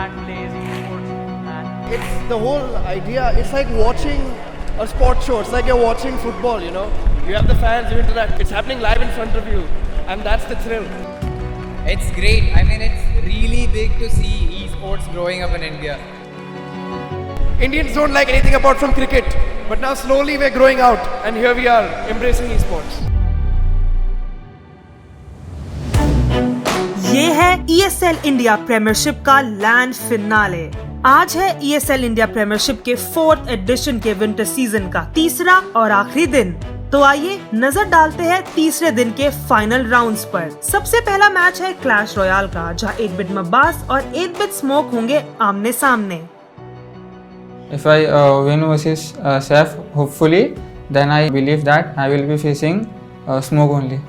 and plays esports. And It's the whole idea. It's like watching a sports show. It's like you're watching football, you know. You have the fans, you interact. It's happening live in front of you. And that's the thrill. It's great. I mean, it's really big to see esports growing up in India. Indians don't like anything apart from cricket. But now slowly we're growing out. And here we are, embracing esports. ये है ESL India Premiership का land finale. आज है ESL India Premiership के 4th addition के winter season का तीसरा और आखिरी दिन। तो आइए नजर डालते हैं तीसरे दिन के फाइनल राउंड्स पर। सबसे पहला मैच है क्लैश रॉयल का, जहां 8-bit मब्बास और 8-bit स्मोक होंगे आमने सामने। If I win versus Saif, hopefully, then I believe that I will be facing Smoke only.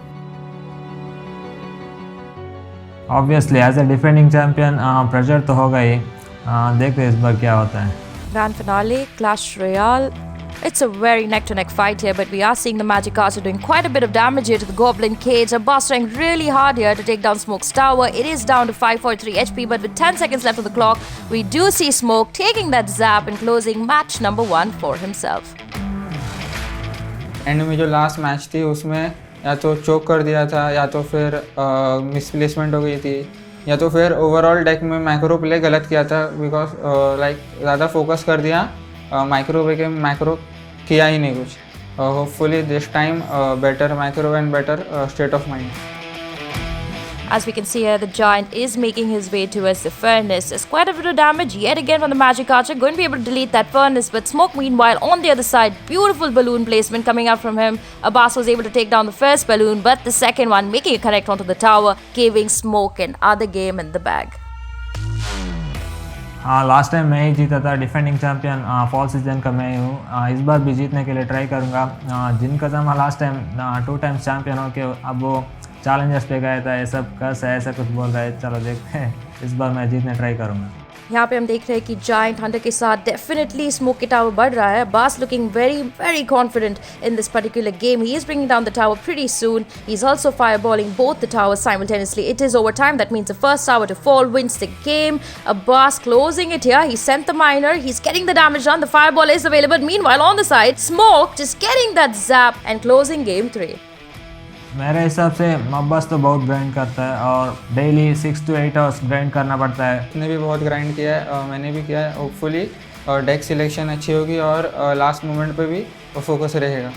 Obviously, as a defending champion, pressure तो होगा ही। देखते हैं इस बार क्या होता है। Grand finale, Clash Royale. It's a very neck-to-neck fight here, but we are seeing the Magic Archer doing quite a bit of damage here to the Goblin Cage. Abbas trying really hard here to take down Smoke's tower. It is down to 543 HP, but with 10 seconds left on the clock, we do see Smoke taking that zap and closing match number 1 for himself. And में जो last match थी उसमें या तो चोक कर दिया था, या तो फिर मिसप्लेसमेंट हो गई थी, या तो फिर ओवरऑल डेक में मैक्रो प्ले गलत किया था, बिकॉज लाइक ज़्यादा फोकस कर दिया माइक्रो पे के मैक्रो किया ही नहीं कुछ। Hopefully this time better macro and better state of mind. As we can see here, the Giant is making his way towards the Furnace. There's quite a bit of damage yet again from the Magic Archer. Going to be able to delete that Furnace, but Smoke meanwhile on the other side. Beautiful balloon placement coming out from him. Abbas was able to take down the first balloon, but the second one making a connect onto the tower, giving Smoke another game in the bag. Last time मैं ही जीता था, defending champion fall season का मैं ही हूँ। इस बार भी जीतने के लिए ट्राई करूँगा। जिनका जमा लास्ट टाइम 2 टाइम्स चैम्पियन हो के अब वो चैलेंजर्स पे गया था, ये सब कस है, ऐसा कुछ बोल रहा है। चलो देखते हैं, इस बार मैं जीतने ट्राई करूँगा। यहाँ पे हम देख रहे हैं कि जायंट हंटर के साथ डेफिनेटली स्मोक की टावर बढ़ रहा है। बास looking very confident in this particular game. He is bringing down the tower pretty soon. He's also fireballing both the towers simultaneously. It is overtime. That means the first tower to fall wins the game. Abbas closing it here. He sent the miner. He's getting the damage done. The fireball is available. Meanwhile, on the side, Smoke just getting that zap and closing game 3. मेरे हिसाब से मब्बास तो बहुत grind करता है और daily 6 to 8 hours grind करना पड़ता है। उसने भी बहुत ग्राइंड किया है, मैंने भी किया है। होपफुली डेक सिलेक्शन अच्छी होगी और लास्ट मोमेंट पे भी फोकस रहेगा।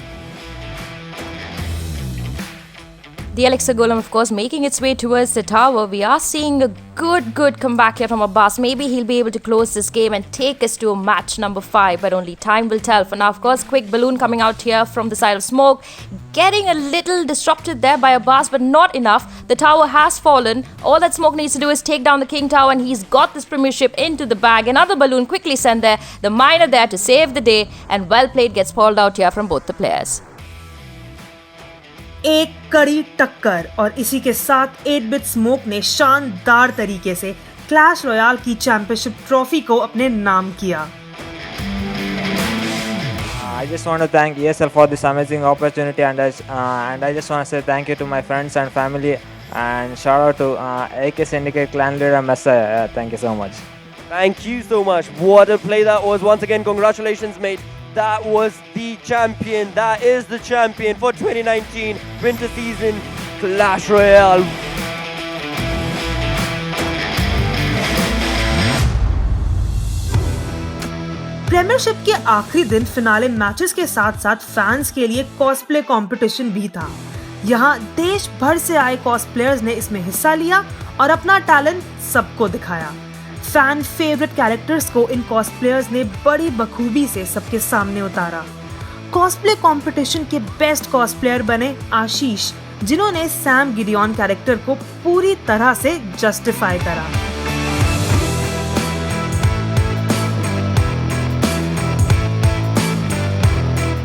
The Elixir Golem, of course, making its way towards the tower. We are seeing a good comeback here from Abbas. Maybe he'll be able to close this game and take us to match number 5, but only time will tell. For now, of course, quick balloon coming out here from the side of Smoke. Getting a little disrupted there by Abbas, but not enough. The tower has fallen. All that Smoke needs to do is take down the King Tower, and he's got this premiership into the bag. Another balloon quickly sent there. The miner there to save the day, and well played gets pulled out here from both the players. एक कड़ी टक्कर और इसी के साथ 8-bit smoke ने शानदार तरीके से क्लैश रॉयल की चैंपियनशिप ट्रॉफी को अपने नाम किया। I just want to thank ESL for this amazing opportunity, and I just want to say thank you to my friends and family, and shout out to AK Syndicate clan leader Messiah. Thank you so much. Thank you so much. What a play that was. Once again, congratulations, mate. That was the champion. That is the champion for 2019 winter season Clash Royale. Premiership के आखिरी दिन finale matches के साथ साथ fans के लिए cosplay competition भी था। यहाँ देश भर से आए कॉस्प्लेयर्स ने इसमें हिस्सा लिया और अपना टैलेंट सबको दिखाया। फैन फेवरेट कैरेक्टर्स को इन कॉस्प्लेयर्स ने बड़ी बखूबी से सबके सामने उतारा। कॉस्प्ले कंपटीशन के बेस्ट कॉस्प्लेयर बने आशीष, जिन्होंने सैम गिडियन कैरेक्टर को पूरी तरह से जस्टिफाई करा।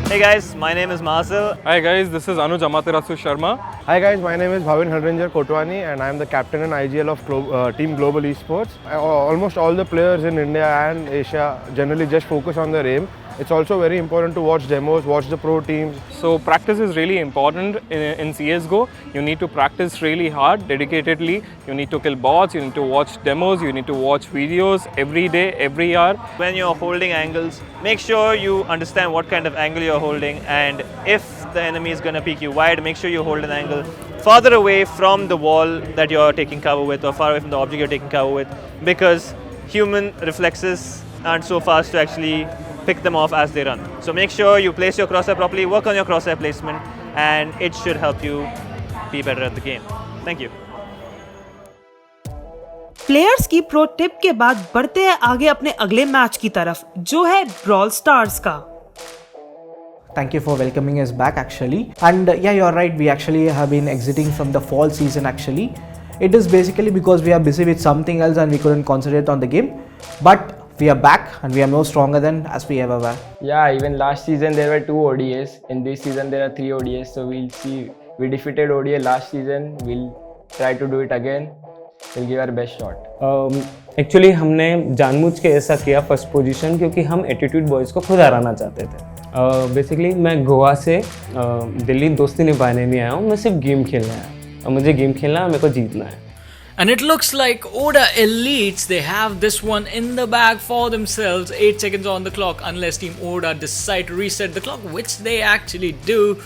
Hey guys, my name is Marcel. Hi guys, this is Anuj Amaterasu Sharma. Hi guys, my name is Bhavin Harranjar Kotwani and I am the captain and IGL of Team Global Esports. Almost all the players in India and Asia generally just focus on their aim It's also very important to watch demos, watch the pro teams. So practice is really important in CSGO. You need to practice really hard, dedicatedly. You need to kill bots, you need to watch demos, you need to watch videos every day, every hour. When you're holding angles, make sure you understand what kind of angle you're holding, and if the enemy is going to peek you wide, make sure you hold an angle farther away from the wall that you're taking cover with, or far away from the object you're taking cover with, because human reflexes aren't so fast to actually pick them off as they run. So make sure you place your crosshair properly, work on your crosshair placement, and it should help you be better at the game. Thank you. Players की pro tip के बाद बढ़ते हैं आगे अपने अगले match की तरफ, जो है ब्रॉल स्टार्स का। Thank you for welcoming us back actually. And yeah, you're right, we actually have been exiting from the fall season actually. It is basically because we are busy with something else and we couldn't concentrate on the game. But we are back and we are more stronger than as we ever were. Yeah, even last season there were 2 ODAs. In this season there are 3 ODAs. So we'll see. We defeated ODA last season. We'll try to do it again. We'll give our best shot. Actually हमने जानबूझ के ऐसा किया first position क्योंकि हम attitude boys को खुद हराना चाहते थे। बेसिकली मैं गोवा से दिल्ली दोस्ती निभाने नहीं आया हूँ, मैं सिर्फ गेम खेलना है और मुझे गेम खेलना है, मेरे को जीतना है। And it looks like Oda Elites, they have this one in the bag for themselves. 8 seconds on the clock unless Team Oda decide to reset the clock, which they actually do.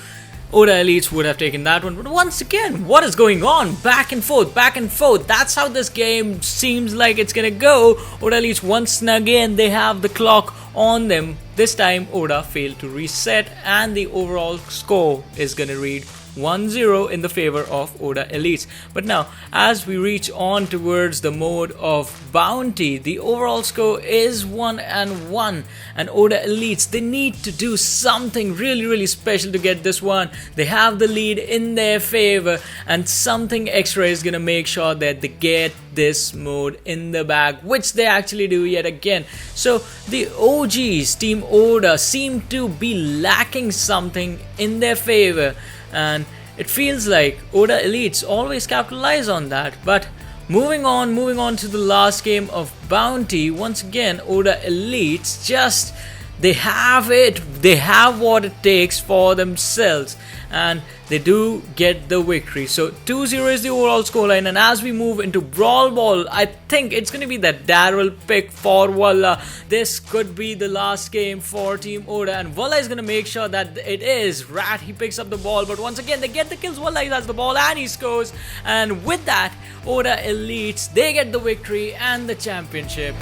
Oda Elites would have taken that one, but once again, what is going on? Back and forth, back and forth. That's how this game seems like it's gonna go. Oda Elites once again, they have the clock on them. This time, Oda failed to reset, and the overall score is gonna read 1-0 in the favor of Oda Elites. But now, as we reach on towards the mode of bounty, the overall score is 1-1, and Oda Elites, they need to do something really special to get this one. They have the lead in their favor, and something extra is gonna make sure that they get this mode in the bag, which they actually do yet again. So the OGs, Team Oda, seem to be lacking something in their favor, and it feels like Oda Elites always capitalize on that. But moving on to the last game of bounty, once again Oda Elites just, they have it, they have what it takes for themselves, and they do get the victory. So 2-0 is the overall scoreline, and as we move into Brawl Ball, I think it's going to be that Daryl pick for Walla. This could be the last game for Team Oda, and Walla is going to make sure that it is. Rat, he picks up the ball, but once again they get the kills. Walla has the ball and he scores, and with that, Oda Elites, they get the victory and the championship.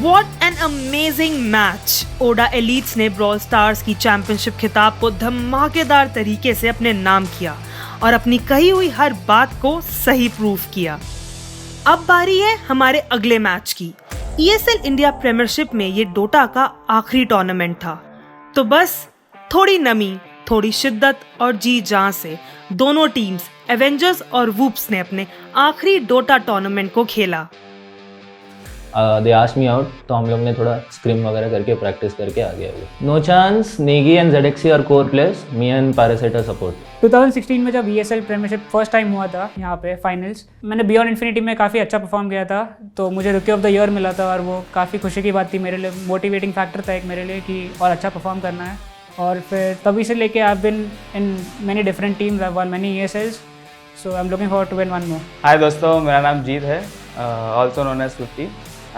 What an amazing match! Oda Elites ने Brawl Stars की championship खिताब को धमाकेदार तरीके से अपने नाम किया और अपनी कही हुई हर बात को सही प्रूफ किया। अब बारी है हमारे अगले मैच की। ESL इंडिया प्रीमियरशिप में ये डोटा का आखिरी टूर्नामेंट था, तो बस थोड़ी नमी, थोड़ी शिद्दत और जी जान से दोनों टीम्स एवेंजर्स और वूप्स ने अपने आखिरी डोटा टूर्नामेंट को खेला। दे आस्क्ड मी आउट, तो हम लोग ने थोड़ा स्क्रिम वगैरह करके प्रैक्टिस करके आ गया। No chance, Negi and ZXC are core players, me and पैरासाइटर सपोर्ट। 2016 में जब ESL प्रीमियरशिप फर्स्ट टाइम हुआ था यहाँ पे फाइनल्स, मैंने बियॉन्ड इन्फिनिटी में काफ़ी अच्छा परफॉर्म किया था, तो मुझे रुकी ऑफ द ईयर मिला था और वो काफ़ी खुशी की बात थी मेरे लिए, मोटिवेटिंग फैक्टर था एक मेरे लिए कि और अच्छा परफॉर्म करना है। और फिर तभी से लेके I have been in many different teams, I have won many ESLs, so I am looking forward to win one more. Hi दोस्तों, मेरा नाम जीत है, also known as 50।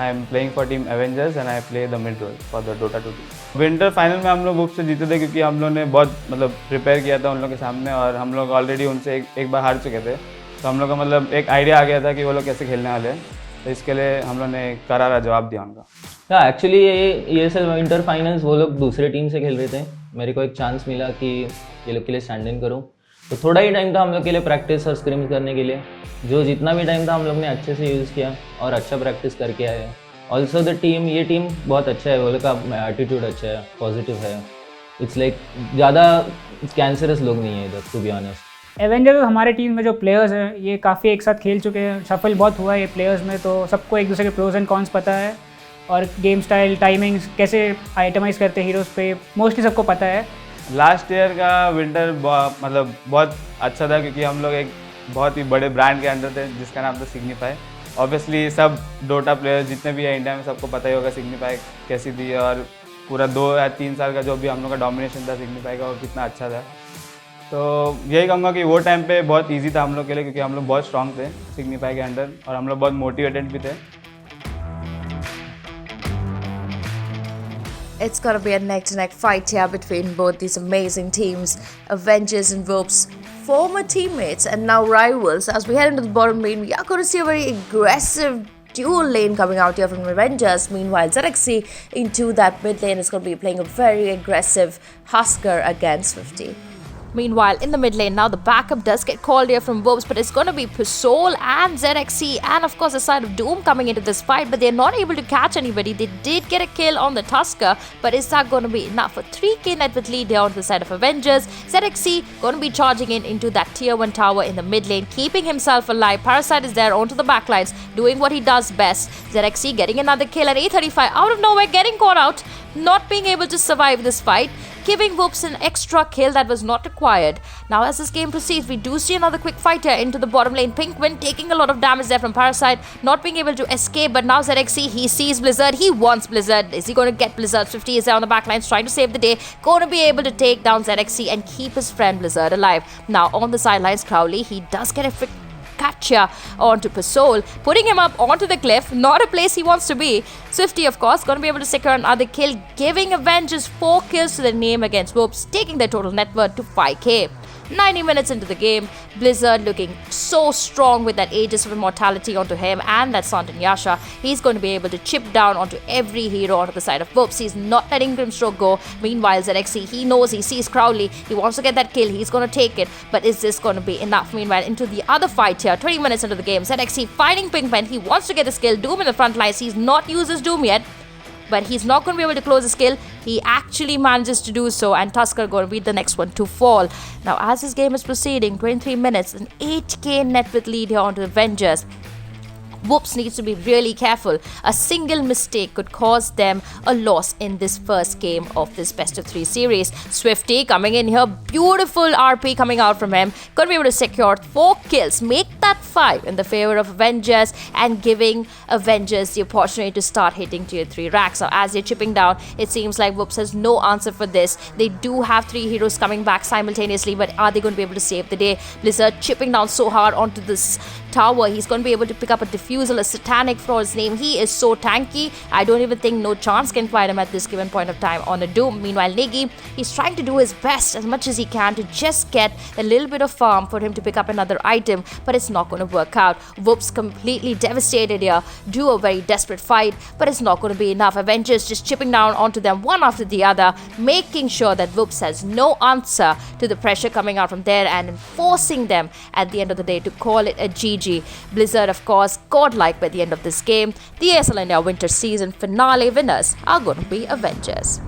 I am playing for Team Avengers and I play the mid role for the Dota 2 team. Winter final में हम लोग वुप से जीते थे क्योंकि हम लोग ने बहुत प्रिपेयर किया था उन लोग के सामने और हम लोग ऑलरेडी उनसे एक बार हार चुके थे, तो हम लोग का एक आइडिया आ गया था कि वो लोग कैसे खेलने वाले हैं, तो इसके लिए हम लोग ने करारा जवाब दिया उनका। हाँ, एक्चुअली ये ESL विंटर फाइनल्स वो लोग दूसरे टीम से खेल रहे थे, मेरे को एक चांस मिला कि ये लोग के लिए स्टैंड इन करूँ, तो थोड़ा ही टाइम था हम लोग के लिए प्रैक्टिस और स्क्रिम्स करने के लिए। जो जितना भी टाइम था हम लोग ने अच्छे से यूज़ किया और अच्छा प्रैक्टिस करके आए। ऑल्सो द टीम, ये टीम बहुत अच्छा है, वो लोग का एटीट्यूड अच्छा है, पॉजिटिव है। इट्स लाइक ज़्यादा कैंसरस लोग नहीं है इधर, टू बी ऑनेस्ट। एवेंजर्स हमारे टीम में जो प्लेयर्स हैं ये काफ़ी एक साथ खेल चुके हैं, शफल बहुत हुआ है ये प्लेयर्स में, तो सबको एक दूसरे के प्रोज एंड कॉन्स पता है और गेम स्टाइल, टाइमिंग्स, कैसे आइटमाइज करते हैं हीरोज़ पे, मोस्टली सबको पता है। लास्ट ईयर का विंटर बहुत अच्छा था क्योंकि हम लोग एक बहुत ही बड़े ब्रांड के अंडर थे जिसका नाम था सिग्निफाई, ऑब्वियसली सब डोटा प्लेयर्स जितने भी हैं इंडिया में सबको पता ही होगा सिग्निफाई कैसी थी और पूरा 2 या 3 साल का जो भी हम लोग का डोमिनेशन था सिग्निफाई का वो कितना अच्छा था। तो यही कहूँगा कि वो टाइम पे बहुत इजी था हम लोग के लिए क्योंकि हम लोग बहुत स्ट्रॉन्ग थे सिग्निफाई के अंडर और हम लोग बहुत मोटिवेटेड भी थे। It's going to be a neck-to-neck fight here between both these amazing teams, Avengers and Whoops, former teammates and now rivals. As we head into the bottom lane, we are going to see a very aggressive dual lane coming out here from Avengers. Meanwhile, ZXC into that mid lane is going to be playing a very aggressive Husker against 50. Meanwhile, in the mid lane, now the backup does get called here from Whoops, but it's going to be Pusol and ZXC and of course the side of Doom coming into this fight, but they're not able to catch anybody. They did get a kill on the Tusker, but is that going to be enough? For 3k net with lead down to the side of Avengers. ZXC going to be charging into that tier 1 tower in the mid lane, keeping himself alive. Parasite is there onto the backlines, doing what he does best. ZXC getting another kill at A35, out of nowhere, getting caught out, not being able to survive this fight, giving Whoops an extra kill that was not required. Now as this game proceeds, we do see another quick fighter into the bottom lane. Pinkman taking a lot of damage there from Parasite, not being able to escape, but now ZXC, he sees Blizzard, he wants Blizzard. Is he going to get Blizzard? 50 is there on the backlines trying to save the day, going to be able to take down ZXC and keep his friend Blizzard alive. Now on the sidelines, Crowley, he does get a catcher onto Pusol, putting him up onto the cliff, not a place he wants to be. Swifty, of course, going to be able to secure another kill, giving Avengers 4 kills to the name against Whoops, taking their total net worth to 5k. 90 minutes into the game, Blizzard looking so strong with that Aegis of Immortality onto him and that Santon Yasha. He's going to be able to chip down onto every hero onto the side of Whoops. He's not letting Grimstroke go. Meanwhile, ZXC, he knows, he sees Crowley. He wants to get that kill. He's going to take it. But is this going to be enough? Meanwhile, into the other fight here, 20 minutes into the game, ZXC fighting Pinkman. He wants to get this kill. Doom in the front lines. He's not used his Doom yet, but he's not going to be able to close his kill. He actually manages to do so, and Tusker going to be the next one to fall. Now, as this game is proceeding, 23 minutes, an 8k net with lead here onto Avengers. Whoops needs to be really careful. A single mistake could cause them a loss in this first game of this best of 3 series. Swifty coming in here, beautiful RP coming out from him. Going to be able to secure 4 kills, make that 5 in the favor of Avengers and giving Avengers the opportunity to start hitting tier 3 racks. Now as they're chipping down, it seems like Whoops has no answer for this. They do have 3 heroes coming back simultaneously, but are they going to be able to save the day? Blizzard chipping down so hard onto this tower. He's going to be able to pick up a Diffusal, a Satanic for his name. He is so tanky. I don't even think No Chance can fight him at this given point of time on a Doom. Meanwhile, Niggy, he's trying to do his best as much as he can to just get a little bit of farm for him to pick up another item, but it's not going to work out. Whoops completely devastated here. Do a very desperate fight, but it's not going to be enough. Avengers just chipping down onto them one after the other, making sure that Whoops has no answer to the pressure coming out from there and forcing them at the end of the day to call it a GG. Blizzard, of course, godlike by the end of this game. The ASL India Winter Season finale winners are going to be Avengers.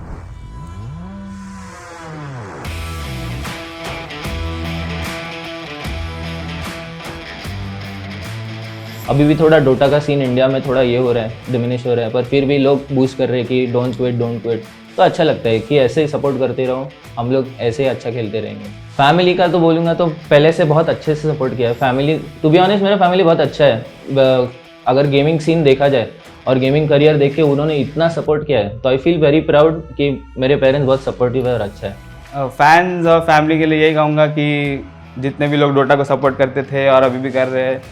अभी भी थोड़ा Dota का scene India में थोड़ा ये हो रहा है, डिमिनिश हो रहा है, पर फिर भी लोग बूस्ट कर रहे हैं कि डोंट क्विट। तो अच्छा लगता है कि ऐसे ही सपोर्ट करते रहो, हम लोग ऐसे ही अच्छा खेलते रहेंगे। फैमिली का तो बोलूँगा तो पहले से बहुत अच्छे से सपोर्ट किया है। फैमिली, टू बी ऑनेस्ट, मेरा फैमिली बहुत अच्छा है। अगर गेमिंग सीन देखा जाए और गेमिंग करियर देख के उन्होंने इतना सपोर्ट किया है, तो आई फील वेरी प्राउड कि मेरे पेरेंट्स बहुत सपोर्टिव है और अच्छा है। फैंस और फैमिली के लिए यही कहूँगा कि जितने भी लोग डोटा को सपोर्ट करते थे और अभी भी कर रहे हैं,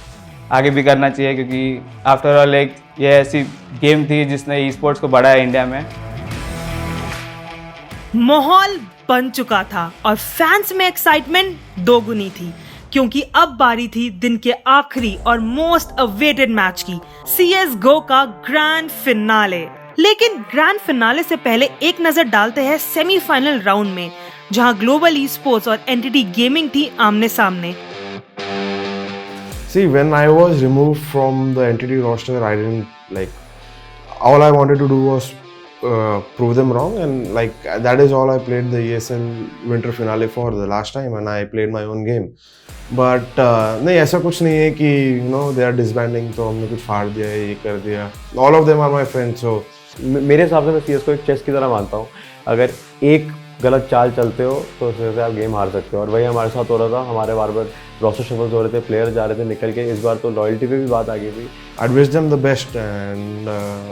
आगे भी करना चाहिए, क्योंकि आफ्टर ऑल एक ये ऐसी गेम थी जिसने ई स्पोर्ट्स को बढ़ाया इंडिया में। माहौल बन चुका था और फैंस में एक्साइटमेंट दोगुनी थी, क्योंकि अब बारी थी दिन के आखिरी और मोस्ट अवेटेड मैच की, CSGO का ग्रैंड फिनाले। लेकिन ग्रैंड फिनाले से पहले एक नजर डालते हैं सेमीफाइनल राउंड में, जहां ग्लोबल ई स्पोर्ट्स और एंटिटी गेमिंग थी आमने सामने। See, when I was removed from the entity roster, I didn't like. All I wanted to do was prove them wrong, and like that is all I played the ESL Winter Finale for the last time, and I played my own game. But नहीं, ऐसा कुछ नहीं है कि you know they are disbanding, तो हमने कुछ फाड़ दिया, ये कर दिया. All of them are my friends, so मेरे हिसाब से मैं CS को एक चेस की तरह मानता हूँ। अगर एक गलत चाल चलते हो तो उस वजह से आप गेम हार सकते हो, और वही हमारे साथ हो रहा था। हमारे बार बार रोस्टर शफल्स हो रहे थे, प्लेयर जा रहे थे निकल के। इस बार तो लॉयल्टी पे भी बात आ गई थी। I'd wish them the best, and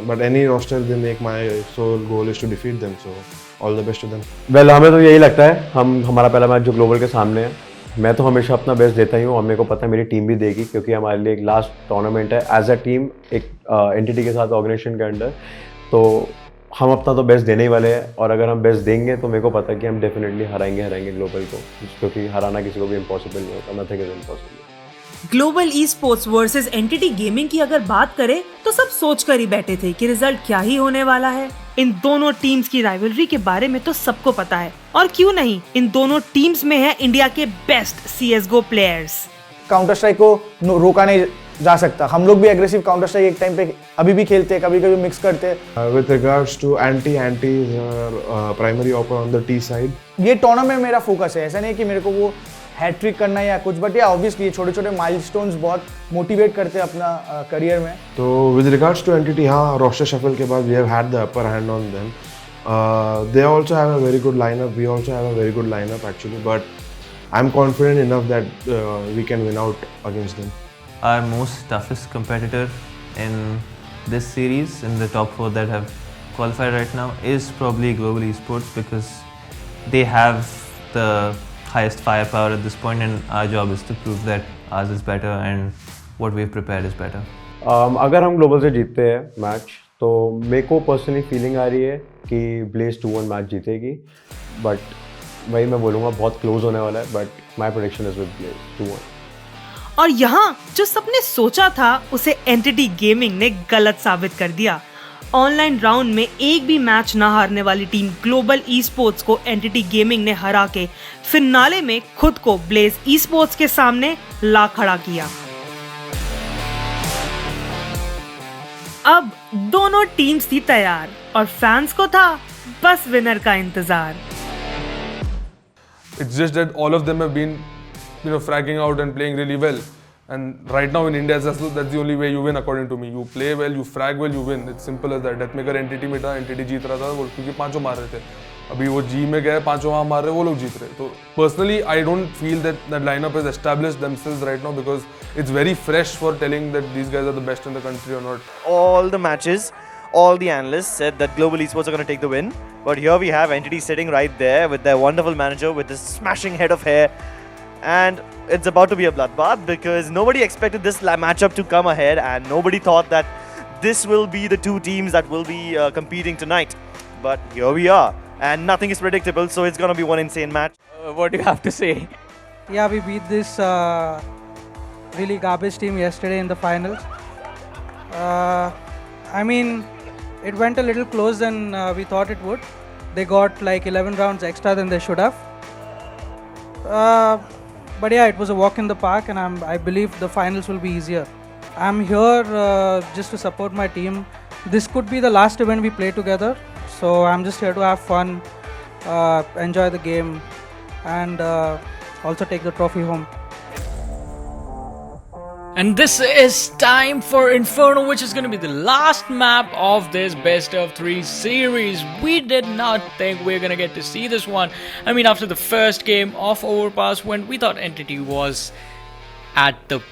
but any roster they make, my sole goal is to defeat them. So all the best to them. Well हमें तो यही लगता है, हमारा पहला मैच जो ग्लोबल के सामने है, मैं तो हमेशा अपना बेस्ट देता ही हूँ, और मेरे को पता है मेरी टीम भी देगी, क्योंकि हमारे लिए एक लास्ट टूर्नामेंट है एज अ टीम, एक एंटिटी के साथ ऑर्गेनाइजेशन के अंडर। तो हम अपना तो बेस्ट देने ही वाले हैं, और अगर हम बेस्ट देंगे तो मेरे को पता है कि हम डेफिनेटली हराएंगे ग्लोबल को, क्योंकि हराना किसी को भी इम्पॉसिबल नहीं होता, nothing is impossible. Global e sports versus entity gaming की अगर बात करें तो सब सोच कर ही बैठे थे कि रिजल्ट क्या ही होने वाला है। इन दोनों टीम्स की राइवलरी के बारे में तो सबको पता है, और क्यों नहीं, इन दोनों टीम्स में है इंडिया के best CSGO players. Counter strike को रोका नहीं जा सकता। हम लोग भी एग्रेसिव काउंटर स्ट्राइक एक टाइम पे अभी भी खेलते हैं, कभी कभी मिक्स करते हैं। With regards to anti is primary opponent on the T side. ये टूर्नामेंट में मेरा फोकस है, ऐसा नहीं कि मेरे को वो हैट्रिक करना है या कुछ, बट या ऑब्वियसली ये छोटे छोटे माइलस्टोन्स बहुत मोटिवेट करते हैं अपना करियर में। तो with regards to entity, हाँ, roster shuffle के बाद we have had the upper hand on them. They also have a very good lineup. We also have a very good lineup actually, but I'm confident enough that we can win out against them. Our most toughest competitor in this series, in the top 4 that have qualified right now, is probably Global Esports, because they have the highest firepower at this point, and our job is to prove that ours is better and what we've prepared is better. अगर हम global से जीतते हैं match, तो मेरे को personally feeling आ रही है कि ब्लेज 2-1 मैच जीतेगी, बट वही मैं बोलूँगा बहुत क्लोज होने वाला है, but my prediction is with Blaze 2-1। और यहाँ जो सबने सोचा था उसे एंटिटी गेमिंग ने गलत साबित कर दिया। ऑनलाइन राउंड में एक भी मैच ना हारने वाली टीम ग्लोबल ई स्पोर्ट्स को एंटिटी गेमिंग ने हरा के फिनाले में खुद को ब्लेज ई स्पोर्ट्स के सामने ला खड़ा किया। अब दोनों टीम्स थी तैयार और फैंस को था बस विनर का इंतजार। It's just that all of them have been, fragging out and playing really well. And right now in India, that's the only way you win according to me. You play well, you frag well, you win. It's simple as that. Deathmaker entity में था, entity जीत रहा था वो, क्योंकि 5 मार रहे थे। अभी वो G में गए, 5 वहाँ मार रहे, वो लोग जीत रहे। तो personally, I don't feel that lineup has established themselves right now, because it's very fresh for telling that these guys are the best in the country or not. All the matches, all the analysts said that Global Esports are going to take the win. But here we have Entity sitting right there with their wonderful manager with his smashing head of hair. And it's about to be a bloodbath, because nobody expected this matchup to come ahead, and nobody thought that this will be the two teams that will be competing tonight. But here we are, and nothing is predictable, so it's going to be one insane match. What do you have to say? Yeah, we beat this really garbage team yesterday in the finals. I mean, it went a little close than we thought it would. They got like 11 rounds extra than they should have. But yeah, it was a walk in the park, and I believe the finals will be easier. I'm here just to support my team. This could be the last event we play together, so I'm just here to have fun, enjoy the game, and also take the trophy home. And this is time for Inferno, which is going to be the last map of this best of 3 series. We did not think we were going to get to see this one. I mean, after the first game of Overpass, when we thought Entity was at the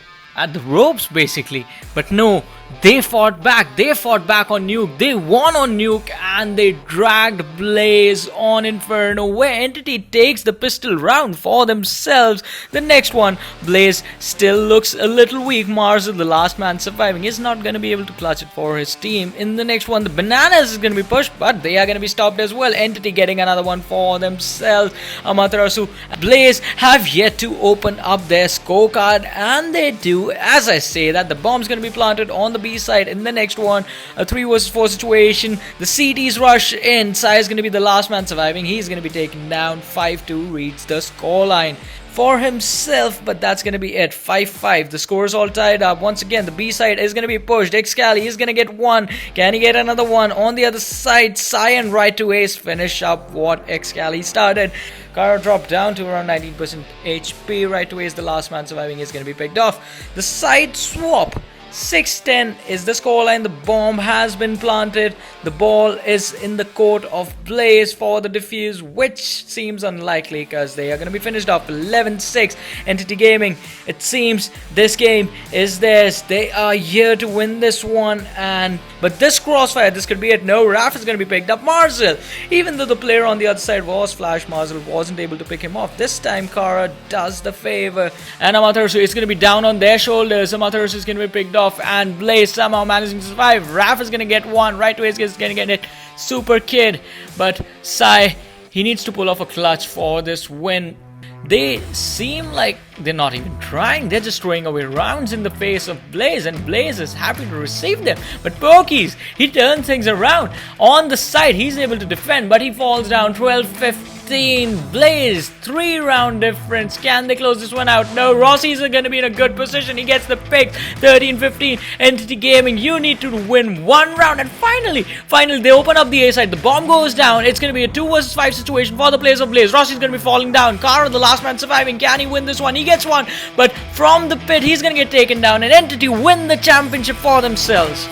ropes basically, but no, they fought back. They fought back on Nuke. They won on Nuke, and they dragged Blaze on Inferno, where Entity takes the pistol round for themselves. The next one, Blaze still looks a little weak. Marzel, the last man surviving, is not going to be able to clutch it for his team. In the next one, the Bananas is going to be pushed, but they are going to be stopped as well. Entity getting another one for themselves. Amaterasu, Blaze have yet to open up their scorecard, and they do. As I say that, the bomb's going to be planted on the B side. In the next one, a 3 vs 4 situation. The CTs rush in. Sai is going to be the last man surviving. He's going to be taken down. 5-2 reads the scoreline for himself, but that's going to be it. 5-5. The score is all tied up. Once again, the B side is going to be pushed. Excali is going to get one. Can he get another one? On the other side, Cyan right to ace. Finish up what Excali started. Kara dropped down to around 19% HP. Right to ace, the last man surviving is going to be picked off. The side swap 6-10 is the scoreline. The bomb has been planted. The ball is in the court of Blaze for the defuse, which seems unlikely because they are going to be finished off 11-6. Entity Gaming, it seems this game is theirs. They are here to win this one. But this crossfire, this could be it. No, Raf is going to be picked up. Marzel, even though the player on the other side was Flash, Marzel wasn't able to pick him off. This time Kara does the favor, and Amaterasu is going to be down on their shoulders. Amaterasu is going to be picked off, and Blaze somehow managing to survive. Raf is going to get one. Right away is going to get it. Super Kid, but Sai, he needs to pull off a clutch for this win. They seem like they're not even trying. They're just throwing away rounds in the face of Blaze, and Blaze is happy to receive them. But Pokies, he turns things around. On the side, he's able to defend, but he falls down. 12-15. Blaze, 3-round difference. Can they close this one out? No, Rossi's going to be in a good position. He gets the pick. 13-15. Entity Gaming, you need to win one round. And finally, they open up the A side. The bomb goes down. It's going to be a 2 versus 5 situation for the players of Blaze. Rossi's going to be falling down. Kara, the last man surviving. Can he win this one? He gets one. But from the pit, he's going to get taken down. And Entity win the championship for themselves.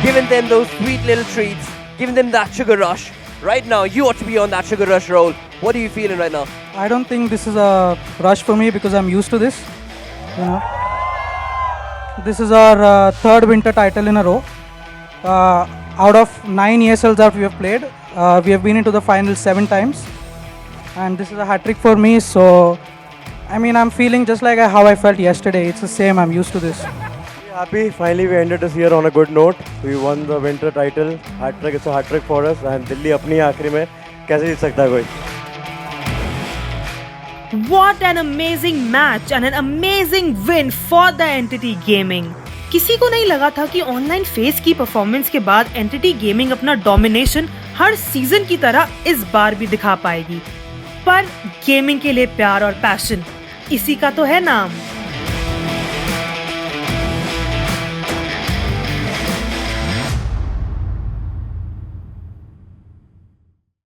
Giving them those sweet little treats, giving them that sugar rush. Right now, you ought to be on that sugar rush roll. What are you feeling right now? I don't think this is a rush for me because I'm used to this. You know, this is our third winter title in a row. Out of 9 ESLs that we have played, we have been into the finals 7 times, and this is a hat trick for me. So, I mean, I'm feeling just like how I felt yesterday. It's the same. I'm used to this. Happy. Finally, we ended this year on a good note. We won the winter title. Hat trick. It's a hat trick for us. And Delhi अपनी आखिरी में कैसे जीत सकता है कोई? What an amazing match and an amazing win for the Entity Gaming. किसी को नहीं लगा था कि ऑनलाइन फेस की परफॉर्मेंस के बाद एंटिटी गेमिंग अपना डोमिनेशन हर सीजन की तरह इस बार भी दिखा पाएगी, पर गेमिंग के लिए प्यार और पैशन, इसी का तो है नाम।